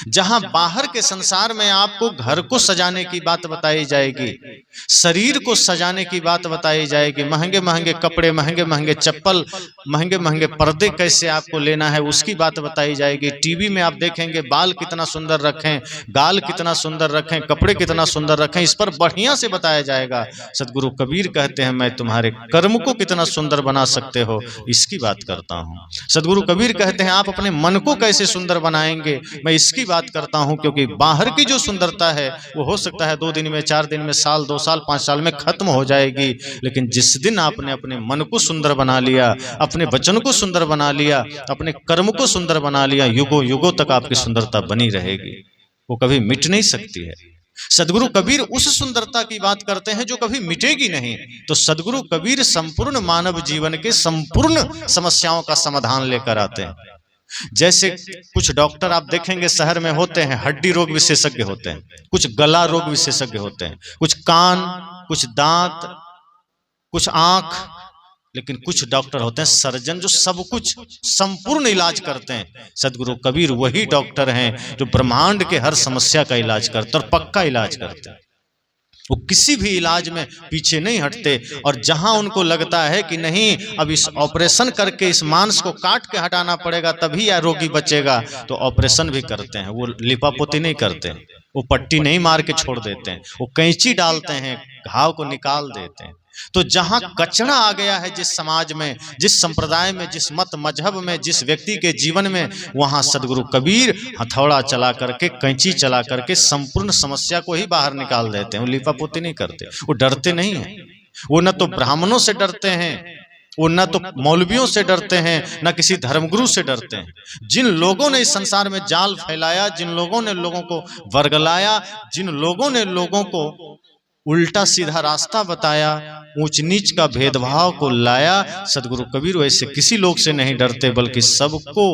जहां बाहर के संसार में आपको घर को सजाने की बात बताई जाएगी, शरीर को सजाने की बात बताई जाएगी, महंगे महंगे कपड़े, महंगे महंगे चप्पल, महंगे महंगे पर्दे कैसे आपको लेना है उसकी बात बताई जाएगी। टीवी में आप देखेंगे बाल कितना सुंदर रखें, गाल कितना सुंदर रखें, कपड़े कितना सुंदर रखें, इस पर बढ़िया से बताया जाएगा। सदगुरु कबीर कहते हैं मैं तुम्हारे कर्म को कितना सुंदर बना सकते हो इसकी बात करता हूं। सदगुरु कबीर कहते हैं आप अपने मन को कैसे सुंदर बनाएंगे, मैं इसकी बात करता हूं। क्योंकि बाहर की जो सुंदरता है वो हो सकता है 2 दिन में, 4 दिन में, साल, 2 साल, 5 साल में खत्म हो जाएगी, लेकिन जिस दिन आपने अपने मन को सुंदर बना लिया, अपने वचन को सुंदर बना लिया, अपने कर्म को सुंदर बना लिया, युगों युगों तक आपकी सुंदरता बनी रहेगी, वो कभी मिट नहीं सकती है। सदगुरु कबीर उस सुंदरता की बात करते हैं जो कभी मिटेगी नहीं। तो सदगुरु कबीर संपूर्ण मानव जीवन के संपूर्ण समस्याओं का समाधान लेकर आते हैं। जैसे कुछ डॉक्टर आप देखेंगे शहर में होते हैं, हड्डी रोग विशेषज्ञ होते हैं, कुछ गला रोग विशेषज्ञ होते हैं, कुछ कान, कुछ दांत, कुछ आंख, लेकिन कुछ डॉक्टर होते हैं सर्जन जो सब कुछ संपूर्ण इलाज करते हैं। सदगुरु कबीर वही डॉक्टर हैं जो ब्रह्मांड के हर समस्या का इलाज करते हैं और पक्का इलाज करते हैं। वो किसी भी इलाज में पीछे नहीं हटते, और जहां उनको लगता है कि नहीं अब इस ऑपरेशन करके इस मांस को काट के हटाना पड़ेगा तभी यह रोगी बचेगा, तो ऑपरेशन भी करते हैं। वो लिपापोती नहीं करते, वो पट्टी नहीं मार के छोड़ देते हैं, वो कैंची डालते हैं, घाव को निकाल देते हैं। तो जहां कचरा आ गया है जिस समाज में, जिस संप्रदाय में, जिस मत मजहब में, जिस व्यक्ति के जीवन में, वहां सदगुरु कबीर हथौड़ा चला करके, कैंची चला करके संपूर्ण समस्या को ही बाहर निकाल देते हैं। वो लिपापोती नहीं करते, वो डरते नहीं हैं। वो न तो ब्राह्मणों से डरते हैं, वो न तो मौलवियों से डरते हैं, न किसी धर्मगुरु से डरते हैं। जिन लोगों ने इस संसार में जाल फैलाया, जिन लोगों ने लोगों को वर्गलाया, जिन लोगों ने लोगों को उल्टा सीधा रास्ता बताया, ऊंच नीच का भेदभाव को लाया, सदगुरु कबीर वैसे किसी लोग से नहीं डरते, बल्कि सबको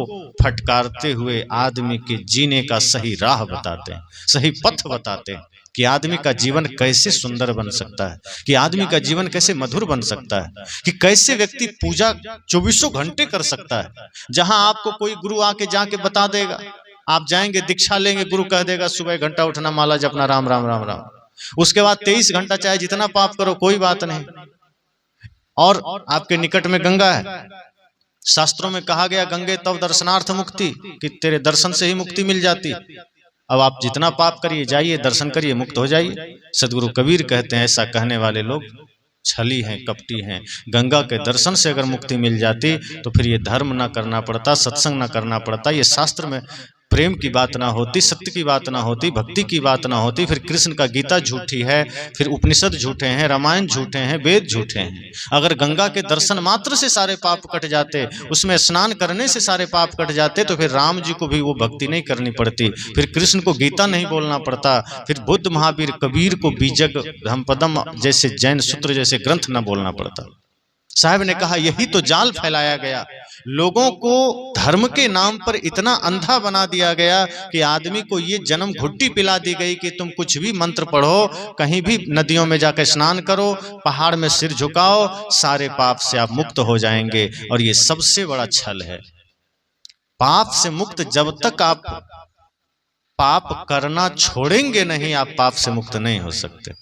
फटकारते हुए आदमी के जीने का सही राह बताते हैं, सही पथ बताते हैं कि आदमी का जीवन कैसे सुंदर बन सकता है, कि आदमी का जीवन कैसे मधुर बन सकता है, कि कैसे व्यक्ति पूजा 24 घंटे कर सकता है। जहां आपको कोई गुरु आके जाके बता देगा, आप जाएंगे दीक्षा लेंगे, गुरु कह देगा सुबह 1 घंटा उठना, माला जपना, राम राम राम राम, उसके बाद 23 घंटा चाहे जितना पाप करो कोई बात नहीं। और आपके निकट में गंगा है, शास्त्रों में कहा गया गंगे तव दर्शनार्थ मुक्ति, कि तेरे दर्शन से ही मुक्ति मिल जाती। अब आप जितना पाप करिए, जाइए दर्शन करिए, मुक्त हो जाइए। सदगुरु कबीर कहते हैं ऐसा कहने वाले लोग छली हैं, कपटी हैं। गंगा के दर्शन से अगर मुक्ति मिल जाती तो फिर ये धर्म ना करना पड़ता, सत्संग ना करना पड़ता, ये शास्त्र में प्रेम की बात ना होती, सत्य की बात ना होती, भक्ति की बात ना होती, फिर कृष्ण का गीता झूठी है, फिर उपनिषद झूठे हैं, रामायण झूठे हैं, वेद झूठे हैं। अगर गंगा के दर्शन मात्र से सारे पाप कट जाते, उसमें स्नान करने से सारे पाप कट जाते, तो फिर राम जी को भी वो भक्ति नहीं करनी पड़ती, फिर कृष्ण को गीता नहीं बोलना पड़ता, फिर बुद्ध महावीर कबीर को बीजक धम्मपदम जैसे जैन सूत्र जैसे ग्रंथ न बोलना पड़ता। साहब ने कहा यही तो जाल फैलाया गया, लोगों को धर्म के नाम पर इतना अंधा बना दिया गया कि आदमी को ये जन्म घुट्टी पिला दी गई कि तुम कुछ भी मंत्र पढ़ो, कहीं भी नदियों में जाकर स्नान करो, पहाड़ में सिर झुकाओ, सारे पाप से आप मुक्त हो जाएंगे। और ये सबसे बड़ा छल है। पाप से मुक्त जब तक आप पाप करना छोड़ेंगे नहीं, आप पाप से मुक्त नहीं हो सकते।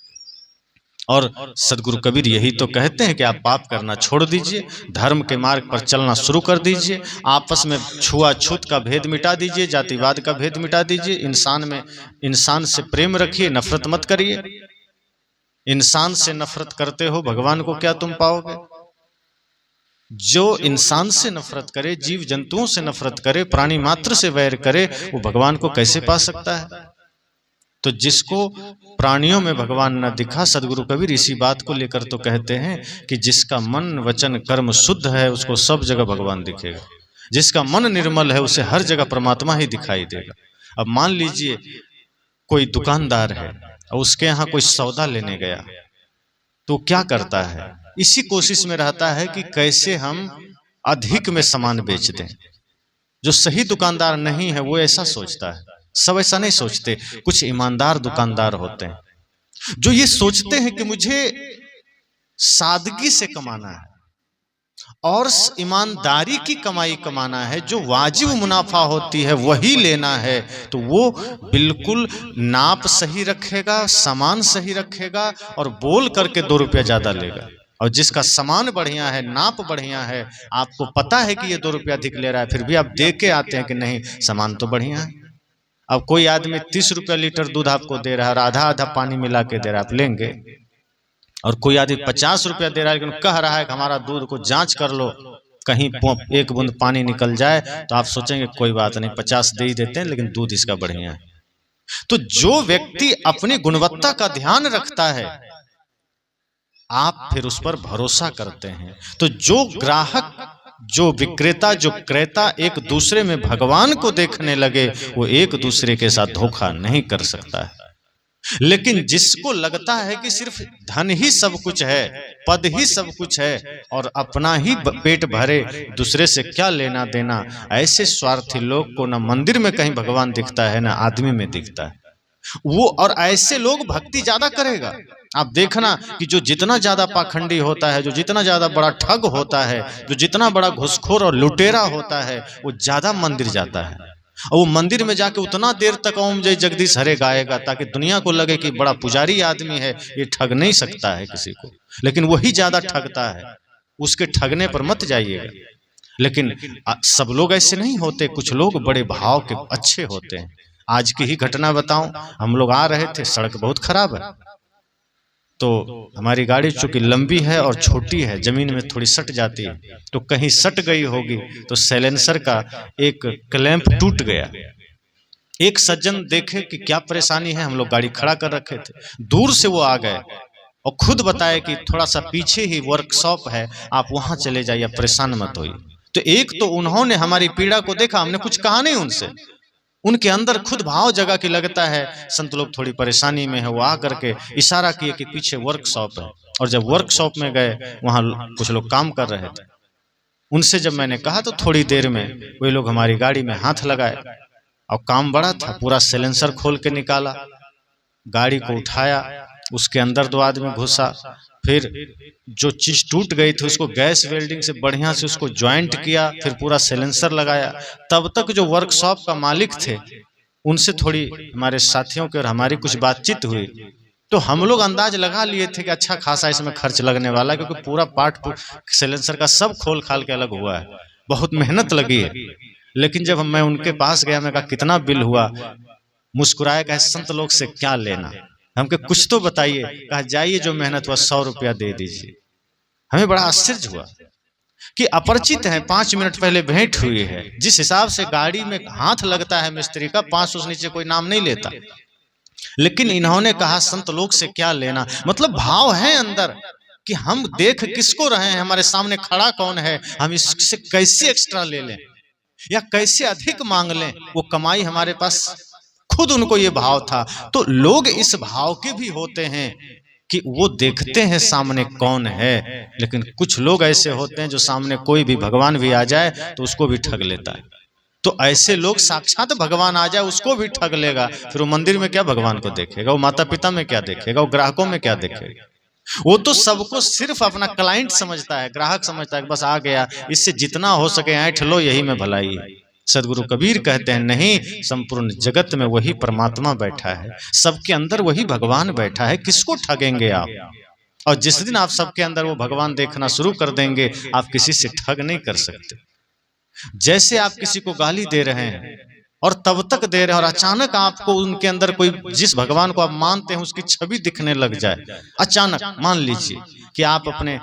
और सदगुरु कबीर यही तो कहते हैं कि आप पाप करना छोड़ दीजिए, धर्म के मार्ग पर चलना शुरू कर दीजिए, आपस में छुआछूत का भेद मिटा दीजिए, जातिवाद का भेद मिटा दीजिए, इंसान से प्रेम रखिए, नफरत मत करिए। इंसान से नफरत करते हो, भगवान को क्या तुम पाओगे? जो इंसान से नफरत करे, जीव जंतुओं से नफरत करे, प्राणी मात्र से वैर करे, वो भगवान को कैसे पा सकता है? तो जिसको प्राणियों में भगवान न दिखा, सदगुरु कबीर इसी बात को लेकर तो कहते हैं कि जिसका मन वचन कर्म शुद्ध है उसको सब जगह भगवान दिखेगा, जिसका मन निर्मल है उसे हर जगह परमात्मा ही दिखाई देगा। अब मान लीजिए कोई दुकानदार है और उसके यहाँ कोई सौदा लेने गया, तो क्या करता है? इसी कोशिश में रहता है कि कैसे हम अधिक में सामान बेच दें। जो सही दुकानदार नहीं है वो ऐसा सोचता है, सब ऐसा नहीं सोचते। कुछ ईमानदार दुकानदार होते हैं जो ये सोचते हैं कि मुझे सादगी से कमाना है, और ईमानदारी की कमाई कमाना है, जो वाजिब मुनाफा होती है वही लेना है, तो वो बिल्कुल नाप सही रखेगा, सामान सही रखेगा और बोल करके 2 रुपया ज्यादा लेगा। और जिसका सामान बढ़िया है, नाप बढ़िया है, आपको पता है कि ये 2 रुपया अधिक ले रहा है, फिर भी आप दे के आते हैं कि नहीं सामान तो बढ़िया है। अब कोई आदमी 30 रुपया लीटर दूध आपको दे रहा है और आधा आधा पानी मिला के दे रहा है, आप लेंगे? और कोई आदमी 50 रुपया दे रहा है लेकिन कह रहा है कि हमारा दूध को जांच कर लो, कहीं एक बूंद पानी निकल जाए, तो आप सोचेंगे कोई बात नहीं 50 दे ही देते हैं लेकिन दूध इसका बढ़िया है। तो जो व्यक्ति अपनी गुणवत्ता का ध्यान रखता है, आप फिर उस पर भरोसा करते हैं। तो जो ग्राहक, जो विक्रेता, जो क्रेता एक दूसरे में भगवान को देखने लगे, वो एक दूसरे के साथ धोखा नहीं कर सकता है। लेकिन जिसको लगता है कि सिर्फ धन ही सब कुछ है, पद ही सब कुछ है और अपना ही पेट भरे, दूसरे से क्या लेना देना, ऐसे स्वार्थी लोग को न मंदिर में कहीं भगवान दिखता है, न आदमी में दिखता है वो। और ऐसे लोग भक्ति ज्यादा करेगा। आप देखना कि जो जितना ज्यादा पाखंडी होता है, जो जितना ज्यादा बड़ा ठग होता है, जो जितना बड़ा घुसखोर और लुटेरा होता है, वो ज्यादा मंदिर जाता है। और वो मंदिर में जाके उतना देर तक ओम जय जगदीश हरे गाएगा ताकि दुनिया को लगे कि बड़ा पुजारी आदमी है, ये ठग नहीं सकता है किसी को। लेकिन वही ज्यादा ठगता है, उसके ठगने पर मत जाइएगा। लेकिन सब लोग ऐसे नहीं होते, कुछ लोग बड़े भाव के अच्छे होते हैं। आज की ही घटना बताऊं, हम लोग आ रहे थे, सड़क बहुत खराब है, तो हमारी गाड़ी चूंकि लंबी है और छोटी है, जमीन में थोड़ी सट जाती है, तो कहीं सट गई होगी तो साइलेंसर का एक क्लैंप टूट गया। एक सज्जन देखे कि क्या परेशानी है, हम लोग गाड़ी खड़ा कर रखे थे, दूर से वो आ गए और खुद बताए कि थोड़ा सा पीछे ही वर्कशॉप है, आप वहां चले जाइए, परेशान मत होइए। तो एक तो उन्होंने हमारी पीड़ा को देखा, हमने कुछ कहा नहीं उनसे, उनके अंदर खुद भाव जगह की लगता है संत लोग थोड़ी परेशानी में है, वो आ करके इशारा किए कि पीछे वर्कशॉप है। और जब वर्कशॉप में गए, वहां कुछ लोग काम कर रहे थे, उनसे जब मैंने कहा तो थोड़ी देर में वे लोग हमारी गाड़ी में हाथ लगाए और काम बड़ा था, पूरा साइलेंसर खोल के निकाला, गाड़ी को उठाया, उसके अंदर 2 आदमी घुसा, फिर जो चीज टूट गई थी उसको गैस वेल्डिंग से बढ़िया से उसको ज्वाइंट किया, फिर पूरा साइलेंसर लगाया। तब तक जो वर्कशॉप का मालिक थे उनसे थोड़ी हमारे साथियों की और हमारी कुछ बातचीत हुई, तो हम लोग अंदाज लगा लिए थे कि अच्छा खासा इसमें खर्च लगने वाला है, क्योंकि पूरा पार्ट साइलेंसर का सब खोल खाल के अलग हुआ है, बहुत मेहनत लगी है। लेकिन जब मैं उनके पास गया, मैं कहा कितना बिल हुआ, मुस्कुराए, कहा संत लोग से क्या लेना, हमको कुछ तो बताइए। कहा जाइए जो मेहनत हुआ 100 रुपया दे दीजिए। हमें बड़ा आश्चर्य हुआ कि अपरिचित है, 5 मिनट पहले भेंट हुई है, जिस हिसाब से गाड़ी में हाथ लगता है मिस्त्री का, 500 से नीचे कोई नाम नहीं लेता, लेकिन इन्होंने कहा संत लोग से क्या लेना। मतलब भाव है अंदर कि हम देख किसको रहे हैं, हमारे सामने खड़ा कौन है, हम इससे कैसे एक्स्ट्रा ले लें या कैसे अधिक मांग लें, वो कमाई हमारे पास, खुद उनको ये भाव था। तो लोग इस भाव के भी होते हैं कि वो देखते हैं सामने कौन है, लेकिन कुछ लोग ऐसे होते हैं जो सामने कोई भी भगवान भी आ जाए तो उसको भी ठग लेता है। तो ऐसे लोग साक्षात भगवान आ जाए उसको भी ठग लेगा, फिर वो मंदिर में क्या भगवान को देखेगा, वो माता पिता में क्या देखेगा, वो ग्राहकों में क्या देखेगा। वो तो सबको सिर्फ अपना क्लाइंट समझता है, ग्राहक समझता है, बस आ गया, इससे जितना हो सके ऐंठ लो, यही में भलाई है। सदगुरु कबीर कहते हैं नहीं, संपूर्ण जगत में वही परमात्मा बैठा है, सबके अंदर वही भगवान बैठा है, किसको ठगेंगे आप। और जिस दिन आप सबके अंदर वो भगवान देखना शुरू कर देंगे, आप किसी से ठग नहीं कर सकते। जैसे आप किसी को गाली दे रहे हैं और तब तक दे रहे हैं और अचानक आपको उनके अंदर कोई, जिस भगवान को आप मानते हैं उसकी छवि दिखने लग जाए, अचानक मान लीजिए कि आप अपने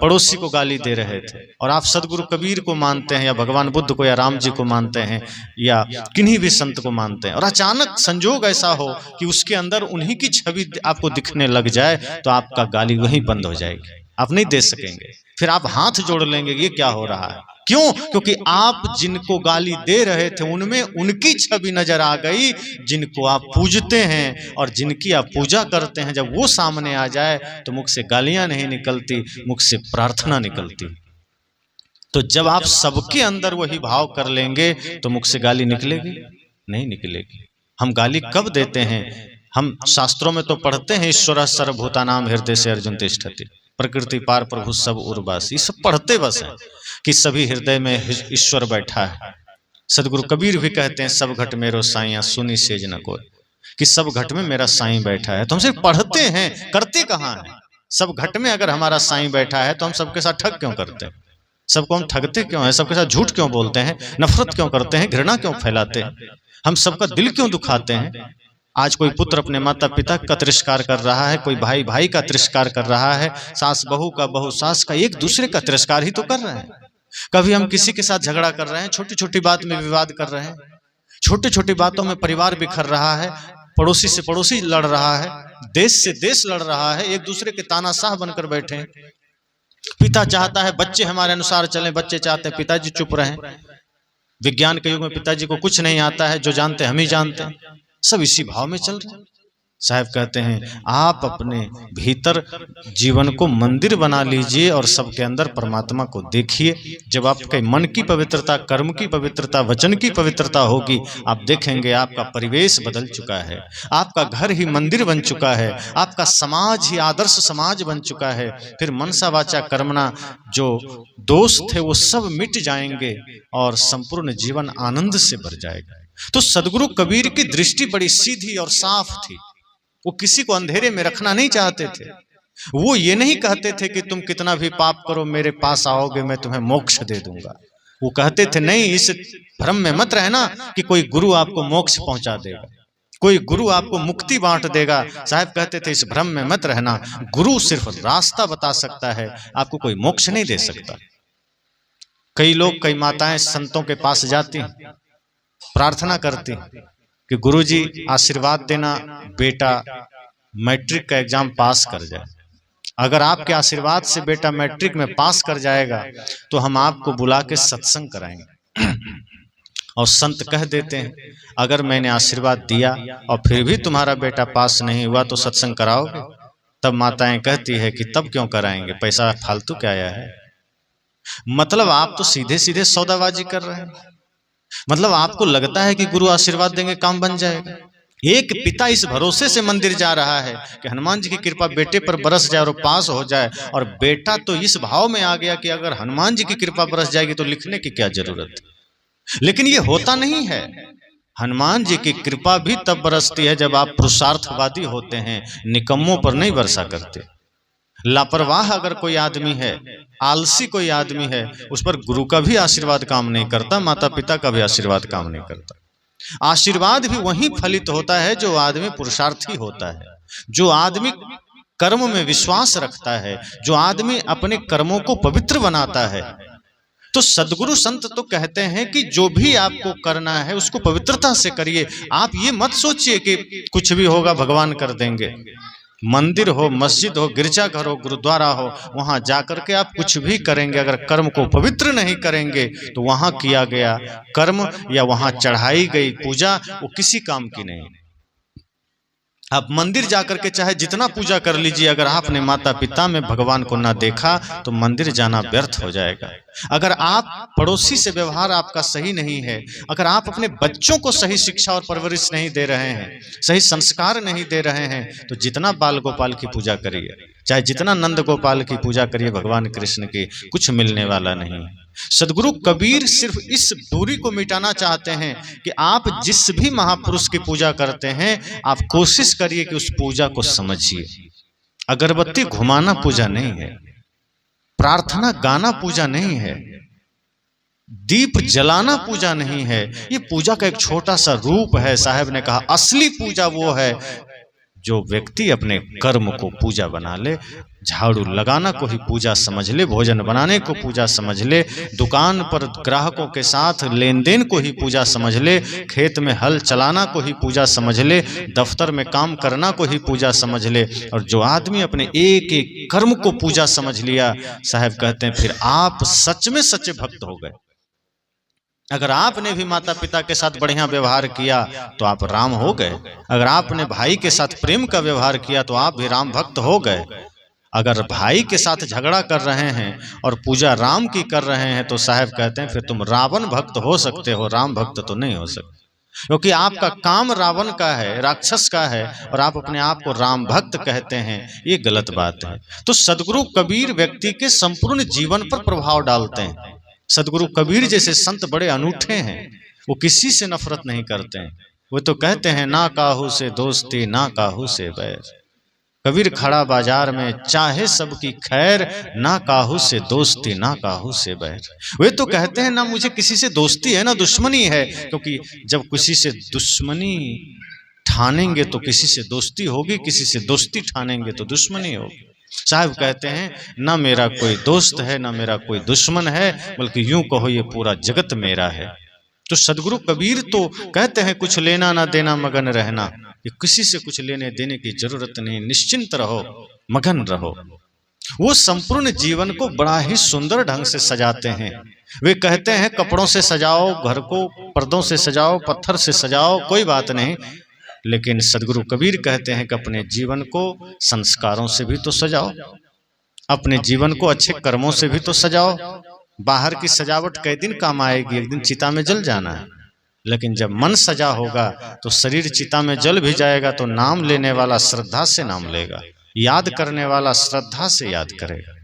पड़ोसी को गाली दे रहे थे और आप सदगुरु कबीर को मानते हैं या भगवान बुद्ध को या राम जी को मानते हैं या किन्हीं भी संत को मानते हैं, और अचानक संजोग ऐसा हो कि उसके अंदर उन्हीं की छवि आपको दिखने लग जाए, तो आपका गाली वहीं बंद हो जाएगी, आप नहीं दे सकेंगे। फिर आप हाथ जोड़ लेंगे, ये क्या हो रहा है, क्यों? क्योंकि आप जिनको गाली दे रहे थे उनमें उनकी छवि नजर आ गई, जिनको आप पूजते हैं और जिनकी आप पूजा करते हैं, जब वो सामने आ जाए तो मुख से गालियां नहीं निकलती, मुख से प्रार्थना निकलती। तो जब आप सबके अंदर वही भाव कर लेंगे तो मुख से गाली निकलेगी नहीं निकलेगी। हम गाली कब देते हैं? हम शास्त्रों में तो पढ़ते हैं ईश्वर सर्वभूतानां हृदय से अर्जुन तिष्ठति, प्रकृति पार प्रभु सब उर्वासी, सब पढ़ते बस हैं कि सभी हृदय में ईश्वर बैठा है। सदगुरु कबीर भी कहते हैं सब घट मेरो साईं सुनी सेज न कोई, कि सब घट में मेरा साईं बैठा है। तो हम सिर्फ पढ़ते हैं, करते कहाँ हैं? सब घट में अगर हमारा साईं बैठा है तो हम सबके साथ ठग क्यों करते हैं? सबको हम ठगते क्यों हैं? सबके साथ झूठ क्यों बोलते हैं? नफरत क्यों करते हैं? घृणा क्यों फैलाते हैं? हम सबका दिल क्यों दुखाते हैं? आज कोई पुत्र अपने माता पिता का तिरस्कार कर रहा है, कोई भाई भाई का तिरस्कार कर रहा है, सास बहू का, बहू सास का, एक दूसरे का तिरस्कार ही तो कर रहे हैं। कभी हम किसी के साथ झगड़ा कर रहे हैं, छोटी छोटी बात में विवाद कर रहे हैं, छोटी छोटी बातों में परिवार बिखर रहा है, पड़ोसी से पड़ोसी लड़ रहा है, देश से देश लड़ रहा है, एक दूसरे के तानाशाह बनकर बैठे हैं। पिता चाहता है बच्चे हमारे अनुसार चलें, बच्चे चाहते हैं पिताजी चुप रहें। विज्ञान के युग में पिताजी को कुछ नहीं आता है, जो जानते हैं हम ही जानते हैं। सब इसी भाव में चल रहे हैं। साहब कहते हैं आप अपने भीतर जीवन को मंदिर बना लीजिए और सबके अंदर परमात्मा को देखिए। जब आपके मन की पवित्रता, कर्म की पवित्रता, वचन की पवित्रता होगी, आप देखेंगे आपका परिवेश बदल चुका है, आपका घर ही मंदिर बन चुका है, आपका समाज ही आदर्श समाज बन चुका है। फिर मनसा वाचा कर्मणा जो दोष थे वो सब मिट जाएंगे और संपूर्ण जीवन आनंद से भर जाएगा। तो सदगुरु कबीर की दृष्टि बड़ी सीधी और साफ थी। वो किसी को अंधेरे में रखना नहीं चाहते थे। वो ये नहीं कहते थे कि तुम कितना भी पाप करो मेरे पास आओगे मैं तुम्हें मोक्ष दे दूंगा। वो कहते थे नहीं, इस भ्रम में मत रहना कि कोई गुरु आपको मोक्ष पहुंचा देगा, कोई गुरु आपको मुक्ति बांट देगा। साहब कहते थे इस भ्रम में मत रहना, गुरु सिर्फ रास्ता बता सकता है, आपको कोई मोक्ष नहीं दे सकता। कई लोग, कई माताएं संतों के पास जाती, प्रार्थना करती कि गुरुजी आशीर्वाद देना बेटा मैट्रिक का एग्जाम पास कर जाए। अगर आपके आशीर्वाद से बेटा मैट्रिक में पास कर जाएगा तो हम आपको बुला के सत्संग कराएंगे। और संत कह देते हैं अगर मैंने आशीर्वाद दिया और फिर भी तुम्हारा बेटा पास नहीं हुआ तो सत्संग कराओगे? तब माताएं कहती है कि तब क्यों कराएंगे, पैसा फालतू क्या आया है। मतलब आप तो सीधे सीधे सौदाबाजी कर रहे हैं। मतलब आपको लगता है कि गुरु आशीर्वाद देंगे काम बन जाएगा। एक पिता इस भरोसे से मंदिर जा रहा है कि हनुमान जी की कृपा बेटे पर बरस जाए और पास हो जाए, और बेटा तो इस भाव में आ गया कि अगर हनुमान जी की कृपा बरस जाएगी तो लिखने की क्या जरूरत है। लेकिन ये होता नहीं है। हनुमान जी की कृपा भी तब बरसती है जब आप पुरुषार्थवादी होते हैं, निकम्मों पर नहीं बरसा करते। लापरवाह अगर कोई आदमी है, आलसी कोई आदमी है, उस पर गुरु का भी आशीर्वाद काम नहीं करता, माता पिता का भी आशीर्वाद काम नहीं करता। आशीर्वाद भी वही फलित होता है जो आदमी पुरुषार्थी होता है, जो आदमी कर्म में विश्वास रखता है, जो आदमी अपने कर्मों को पवित्र बनाता है। तो सदगुरु संत तो कहते हैं कि जो भी आपको करना है उसको पवित्रता से करिए। आप ये मत सोचिए कि कुछ भी होगा भगवान कर देंगे। मंदिर हो, मस्जिद हो, गिरजाघर हो, गुरुद्वारा हो, वहां जाकर के आप कुछ भी करेंगे, अगर कर्म को पवित्र नहीं करेंगे तो वहां किया गया कर्म या वहां चढ़ाई गई पूजा वो किसी काम की नहीं। आप मंदिर जाकर के चाहे जितना पूजा कर लीजिए, अगर आपने माता पिता में भगवान को ना देखा तो मंदिर जाना व्यर्थ हो जाएगा। अगर आप पड़ोसी से व्यवहार आपका सही नहीं है, अगर आप अपने बच्चों को सही शिक्षा और परवरिश नहीं दे रहे हैं, सही संस्कार नहीं दे रहे हैं, तो जितना बाल गोपाल की पूजा करिए, चाहे जितना नंद गोपाल की पूजा करिए, भगवान कृष्ण की कुछ मिलने वाला नहीं। सदगुरु कबीर सिर्फ इस दूरी को मिटाना चाहते हैं कि आप जिस भी महापुरुष की पूजा करते हैं, आप कोशिश करिए कि उस पूजा को समझिए। अगरबत्ती घुमाना पूजा नहीं है, प्रार्थना गाना पूजा नहीं है, दीप जलाना पूजा नहीं है। ये पूजा का एक छोटा सा रूप है। साहब ने कहा असली पूजा वो है जो व्यक्ति अपने कर्म को पूजा बना ले, झाड़ू लगाना को ही पूजा समझ ले, भोजन बनाने को पूजा समझ ले, दुकान पर ग्राहकों के साथ लेन देन को ही पूजा समझ ले, खेत में हल चलाना को ही पूजा समझ ले, दफ्तर में काम करना को ही पूजा समझ ले। और जो आदमी अपने एक एक कर्म को पूजा समझ लिया, साहब कहते हैं फिर आप सच में सच्चे भक्त हो गए। अगर आपने भी माता पिता के साथ बढ़िया व्यवहार किया तो आप राम हो गए। अगर आपने भाई के साथ प्रेम का व्यवहार किया तो आप भी राम भक्त हो गए। अगर भाई के साथ झगड़ा कर रहे हैं और पूजा राम की कर रहे हैं तो साहब कहते हैं फिर तुम रावण भक्त हो सकते हो, राम भक्त तो नहीं हो सकते। क्योंकि आपका काम रावण का है, राक्षस का है, और आप अपने आप को राम भक्त कहते हैं, ये गलत बात है। तो सदगुरु कबीर व्यक्ति के संपूर्ण जीवन पर प्रभाव डालते हैं। सदगुरु कबीर जैसे संत बड़े अनूठे हैं, वो किसी से नफरत नहीं करते हैं। वो तो कहते हैं ना काहू से दोस्ती ना काहू से बैर। कबीर खड़ा बाजार में चाहे सबकी खैर, ना काहू से दोस्ती ना काहू से बैर। वे तो कहते हैं ना मुझे किसी से दोस्ती है ना दुश्मनी है, क्योंकि जब किसी से दुश्मनी ठानेंगे तो किसी से दोस्ती होगी, किसी से दोस्ती ठानेंगे तो दुश्मनी होगी। साहब कहते हैं ना मेरा कोई दोस्त है ना मेरा कोई दुश्मन है, बल्कि यूं कहो ये पूरा जगत मेरा है। तो सदगुरु कबीर तो कहते हैं कुछ लेना ना देना मगन रहना, कि किसी से कुछ लेने देने की जरूरत नहीं, निश्चिंत रहो, मगन रहो। वो संपूर्ण जीवन को बड़ा ही सुंदर ढंग से सजाते हैं। वे कहते हैं कपड़ों से सजाओ घर को, पर्दों से सजाओ, पत्थर से सजाओ, कोई बात नहीं, लेकिन सदगुरु कबीर कहते हैं कि अपने जीवन को संस्कारों से भी तो सजाओ, अपने जीवन को अच्छे कर्मों से भी तो सजाओ। बाहर की सजावट कई दिन काम आएगी, एक दिन चिता में जल जाना है, लेकिन जब मन सजा होगा तो शरीर चिता में जल भी जाएगा, तो नाम लेने वाला श्रद्धा से नाम लेगा, याद करने वाला श्रद्धा से याद करेगा।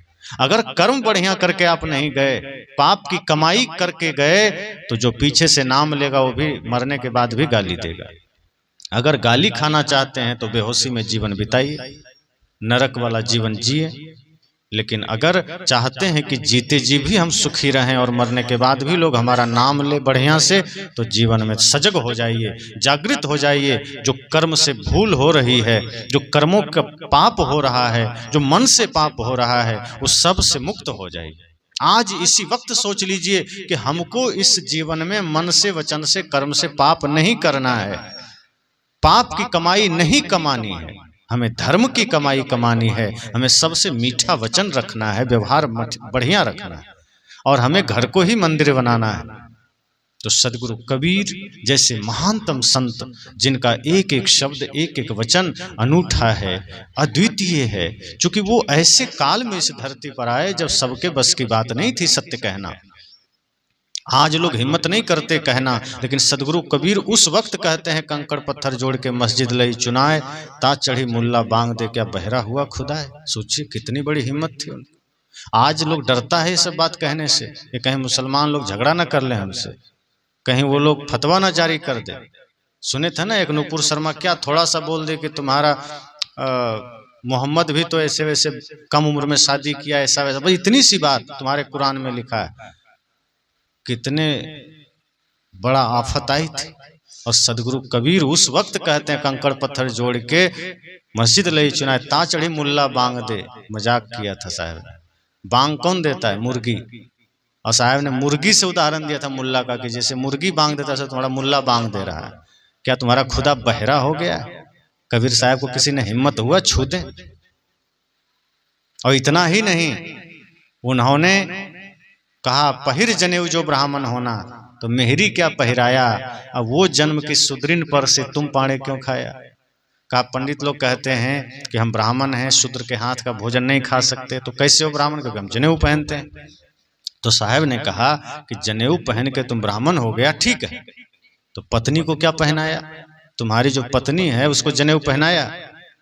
अगर कर्म बढ़िया करके आप नहीं गए, पाप की कमाई करके गए, तो जो पीछे से नाम लेगा वो भी मरने के बाद भी गाली देगा। अगर गाली खाना चाहते हैं तो बेहोशी में जीवन बिताइए, नरक वाला जीवन जिए। लेकिन अगर चाहते हैं कि जीते जी भी हम सुखी रहें और मरने के बाद भी लोग हमारा नाम ले बढ़िया से, तो जीवन में सजग हो जाइए, जागृत हो जाइए। जो कर्म से भूल हो रही है, जो कर्मों का पाप हो रहा है, जो मन से पाप हो रहा है, वो सब से मुक्त हो जाइए। आज इसी वक्त सोच लीजिए कि हमको इस जीवन में मन से, वचन से, कर्म से पाप नहीं करना है, पाप की कमाई नहीं कमानी है, हमें धर्म की कमाई कमानी है। हमें सबसे मीठा वचन रखना है, व्यवहार बढ़िया रखना है, और हमें घर को ही मंदिर बनाना है। तो सदगुरु कबीर जैसे महानतम संत, जिनका एक एक शब्द, एक एक वचन अनूठा है, अद्वितीय है, क्योंकि वो ऐसे काल में इस धरती पर आए जब सबके बस की बात नहीं थी सत्य कहना। आज लोग हिम्मत नहीं करते कहना, लेकिन सदगुरु कबीर उस वक्त कहते हैं कंकड़ पत्थर जोड़ के मस्जिद लई चुनाए, ता चढ़ी मुल्ला बांग दे क्या बहरा हुआ खुदा है। सोचिए कितनी बड़ी हिम्मत थी उनकी। आज लोग डरता है ये सब बात कहने से, कि कहीं मुसलमान लोग झगड़ा ना कर लें हमसे, कहीं वो लोग फतवा ना जारी कर दे। सुने थे ना एक नुपुर शर्मा क्या थोड़ा सा बोल दे कि तुम्हारा मोहम्मद भी तो ऐसे वैसे कम उम्र में शादी किया, ऐसा वैसा, भाई इतनी सी बात तुम्हारे कुरान में लिखा है। कितने बड़ा आफत आई थी। और सदगुरु कबीर उस वक्त कहते हैं कंकड़ पत्थर जोड़ के मस्जिद ले चुनाए, ता चढ़ी मुल्ला बांग दे। मजाक किया था साहब ने। बांग कौन देता है? मुर्गी। और साहब ने मुर्गी से उदाहरण दिया था मुल्ला का, कि जैसे मुर्गी बांग देता है तुम्हारा मुल्ला बांग दे रहा है। क्या तुम्हारा खुदा बहरा हो गया? कबीर साहब को किसी ने हिम्मत हुआ छू दे? और इतना ही नहीं, उन्होंने कहा पहिर जनेऊ जो ब्राह्मण होना, तो मेहरी क्या पहराया, अब वो जन्म की सुदृढ़ पर से तुम पाड़े क्यों खाया। कहा पंडित लोग कहते हैं कि हम ब्राह्मण हैं, शूद्र के हाथ का भोजन नहीं खा सकते, तो कैसे हो ब्राह्मण? क्योंकि हम जनेऊ पहनते हैं। तो साहब ने कहा कि जनेऊ पहन के तुम ब्राह्मण हो गया, ठीक है, तो पत्नी को क्या पहनाया? तुम्हारी जो पत्नी है उसको जनेऊ पहनाया?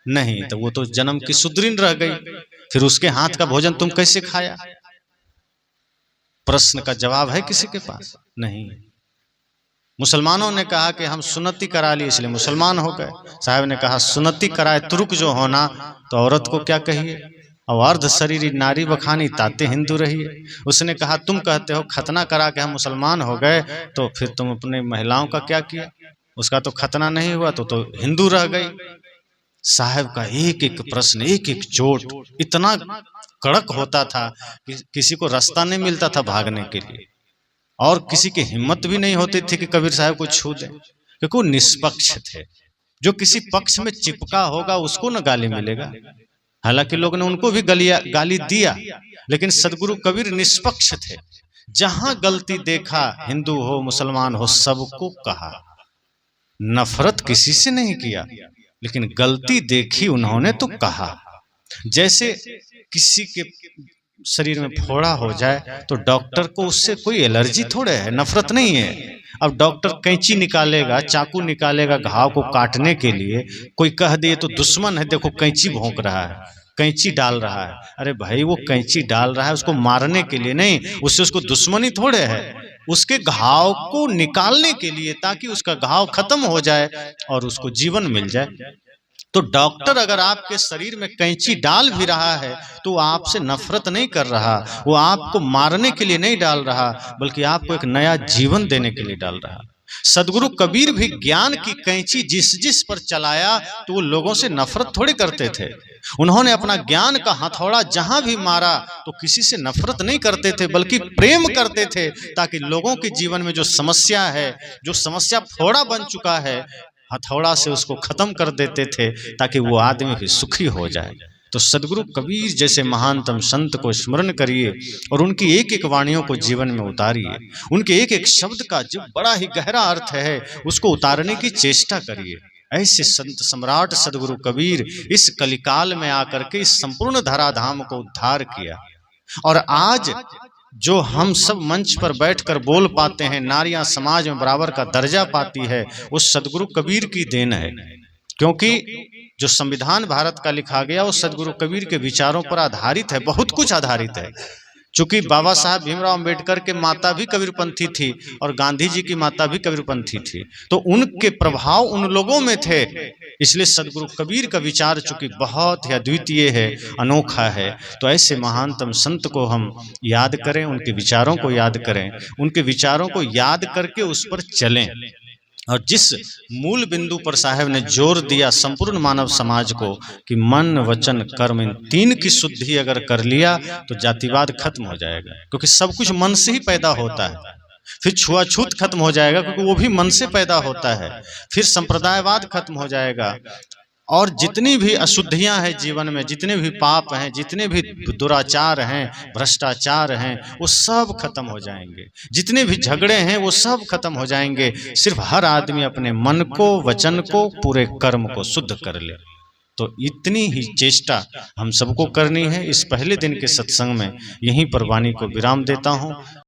नहीं, तो वो तो जन्म की सुदृढ़ रह गई, फिर उसके हाथ का भोजन तुम कैसे खाया? प्रश्न का जवाब है किसी के पास? नहीं। मुसलमानों ने कहा कि हम सुन्नति करा ली इसलिए मुसलमान हो गए। साहब ने कहा सुन्नति कराए तुर्क जो होना, तो औरत को क्या कहिए? और अर्ध शरीरी नारी बखानी ताते हिंदू रहिए। उसने कहा तुम कहते हो खतना करा के हम मुसलमान हो गए, तो फिर तुम अपने महिलाओं का क्या किया? उसका तो खतना नहीं हुआ, तो हिंदू रह गई। साहब का एक एक प्रश्न, एक एक चोट इतना कड़क होता था कि किसी को रास्ता नहीं मिलता था भागने के लिए, और किसी की हिम्मत भी नहीं होती थी कि कबीर साहब को छू दें, क्योंकि वो निष्पक्ष थे। जो किसी पक्ष में चिपका होगा उसको न गाली मिलेगा। हालांकि लोग ने उनको भी गाली दिया, लेकिन सदगुरु कबीर निष्पक्ष थे। जहां गलती देखा, हिंदू हो मुसलमान हो, सबको कहा, नफरत किसी से नहीं किया, लेकिन गलती देखी उन्होंने तो कहा। जैसे किसी के शरीर में फोड़ा हो जाए तो डॉक्टर को उससे कोई एलर्जी थोड़े है, नफरत नहीं है, अब डॉक्टर कैंची निकालेगा, चाकू निकालेगा घाव को काटने के लिए, कोई कह दे तो दुश्मन है, देखो कैंची भोंक रहा है, कैंची डाल रहा है। अरे भाई वो कैंची डाल रहा है उसको मारने के लिए नहीं, उससे उसको दुश्मनी थोड़े है, उसके घाव को निकालने के लिए, ताकि उसका घाव खत्म हो जाए और उसको जीवन मिल जाए। तो डॉक्टर अगर आपके शरीर में कैंची डाल भी रहा है तो वो आपसे नफरत नहीं कर रहा, वो आपको मारने के लिए नहीं डाल रहा, बल्कि आपको एक नया जीवन देने के लिए डाल रहा। सदगुरु कबीर भी ज्ञान की कैंची जिस जिस पर चलाया तो वो लोगों से नफरत थोड़ी करते थे। उन्होंने अपना ज्ञान का हथौड़ा जहां भी मारा तो किसी से नफरत नहीं करते थे, बल्कि प्रेम करते थे, ताकि लोगों के जीवन में जो समस्या है, जो समस्या फोड़ा बन चुका है, हथौड़ा से उसको खत्म कर देते थे, ताकि वो आदमी भी सुखी हो जाए। तो सदगुरु कबीर जैसे महानतम संत को स्मरण करिए और उनकी एक एक वाणियों को जीवन में उतारिए, उनके एक एक शब्द का जो बड़ा ही गहरा अर्थ है उसको उतारने की चेष्टा करिए। ऐसे संत सम्राट सदगुरु कबीर इस कलिकाल में आकर के इस संपूर्ण धराधाम को उद्धार किया। और आज जो हम सब मंच पर बैठकर बोल पाते हैं, नारियां समाज में बराबर का दर्जा पाती है, वो सदगुरु कबीर की देन है। क्योंकि जो संविधान भारत का लिखा गया वो सदगुरु कबीर के विचारों पर आधारित है, बहुत कुछ आधारित है। चूंकि बाबा साहब भीमराव अंबेडकर के माता भी कबीरपंथी थी और गांधी जी की माता भी कबीरपंथी थी, तो उनके प्रभाव उन लोगों में थे। इसलिए सदगुरु कबीर का विचार चूंकि बहुत ही अद्वितीय है, अनोखा है, तो ऐसे महानतम संत को हम याद करें, उनके विचारों को याद करें, उनके विचारों को याद करके उस पर चलें। और जिस मूल बिंदु पर साहब ने जोर दिया संपूर्ण मानव समाज को कि मन वचन कर्म इन तीन की शुद्धि अगर कर लिया तो जातिवाद खत्म हो जाएगा, क्योंकि सब कुछ मन से ही पैदा होता है। फिर छुआछूत खत्म हो जाएगा, क्योंकि वो भी मन से पैदा होता है। फिर संप्रदायवाद खत्म हो जाएगा, और जितनी भी अशुद्धियां हैं जीवन में, जितने भी पाप हैं, जितने भी दुराचार हैं, भ्रष्टाचार हैं, वो सब खत्म हो जाएंगे। जितने भी झगड़े हैं वो सब खत्म हो जाएंगे। सिर्फ हर आदमी अपने मन को, वचन को, पूरे कर्म को शुद्ध कर ले। तो इतनी ही चेष्टा हम सबको करनी है। इस पहले दिन के सत्संग में यहीं पर वाणी को विराम देता हूँ।